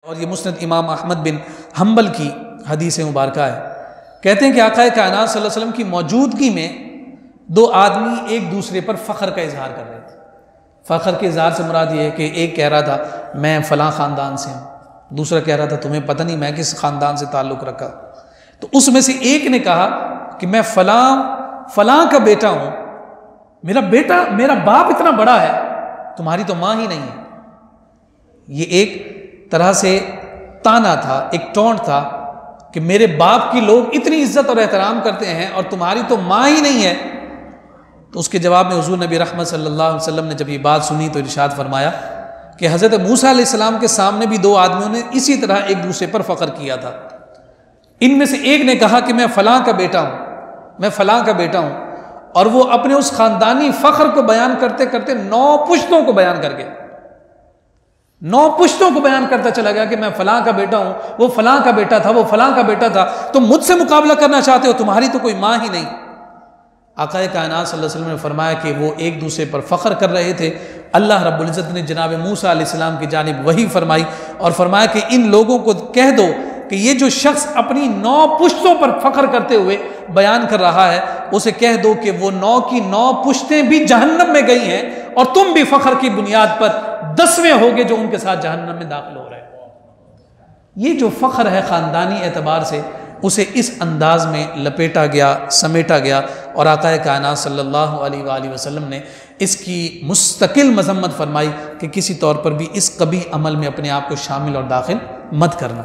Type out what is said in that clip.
اور یہ مسند امام احمد بن حنبل کی حدیث مبارکہ ہے۔ کہتے ہیں کہ آقا کائنات صلی اللہ علیہ وسلم کی موجودگی میں دو آدمی ایک دوسرے پر فخر کا اظہار کر رہے تھے۔ فخر کے اظہار سے مراد یہ ہے کہ ایک کہہ رہا تھا میں فلاں خاندان سے ہوں، دوسرا کہہ رہا تھا تمہیں پتہ نہیں میں کس خاندان سے تعلق رکھا۔ تو اس میں سے ایک نے کہا کہ میں فلاں کا بیٹا ہوں، میرا باپ اتنا بڑا ہے، تمہاری تو ماں ہی نہیں ہے۔ یہ ایک طرح سے تانا تھا، ایک ٹونٹ تھا کہ میرے باپ کی لوگ اتنی عزت اور احترام کرتے ہیں اور تمہاری تو ماں ہی نہیں ہے۔ تو اس کے جواب میں حضور نبی رحمت صلی اللہ علیہ وسلم نے جب یہ بات سنی تو ارشاد فرمایا کہ حضرت موسیٰ علیہ السلام کے سامنے بھی دو آدمیوں نے اسی طرح ایک دوسرے پر فخر کیا تھا۔ ان میں سے ایک نے کہا کہ میں فلاں کا بیٹا ہوں، اور وہ اپنے اس خاندانی فخر کو بیان کرتے کرتے 9 پشتوں کو بیان کر گیا، 9 پشتوں کو بیان کرتا چلا گیا کہ میں فلاں کا بیٹا ہوں، وہ فلاں کا بیٹا تھا، وہ فلاں کا بیٹا تھا، تم مجھ سے مقابلہ کرنا چاہتے ہو، تمہاری تو کوئی ماں ہی نہیں۔ آقا کائنات صلی اللہ علیہ وسلم نے فرمایا کہ وہ ایک دوسرے پر فخر کر رہے تھے۔ اللہ رب العزت نے جناب موسیٰ علیہ السلام کی جانب وحی فرمائی اور فرمایا کہ ان لوگوں کو کہہ دو کہ یہ جو شخص اپنی 9 پشتوں پر فخر کرتے ہوئے بیان کر رہا ہے، اسے کہہ دو کہ وہ 9 کی 9 پشتیں بھی جہنم میں گئی ہیں اور تم بھی فخر کی بنیاد پر 10ویں ہوگے جو ان کے ساتھ جہنم میں داخل ہو رہے ہیں۔ یہ جو فخر ہے خاندانی اعتبار سے، اسے اس انداز میں لپیٹا گیا، سمیٹا گیا، اور آقا کائنات صلی اللہ علیہ وآلہ وسلم نے اس کی مستقل مذمت فرمائی کہ کسی طور پر بھی اس قبیح عمل میں اپنے آپ کو شامل اور داخل مت کرنا۔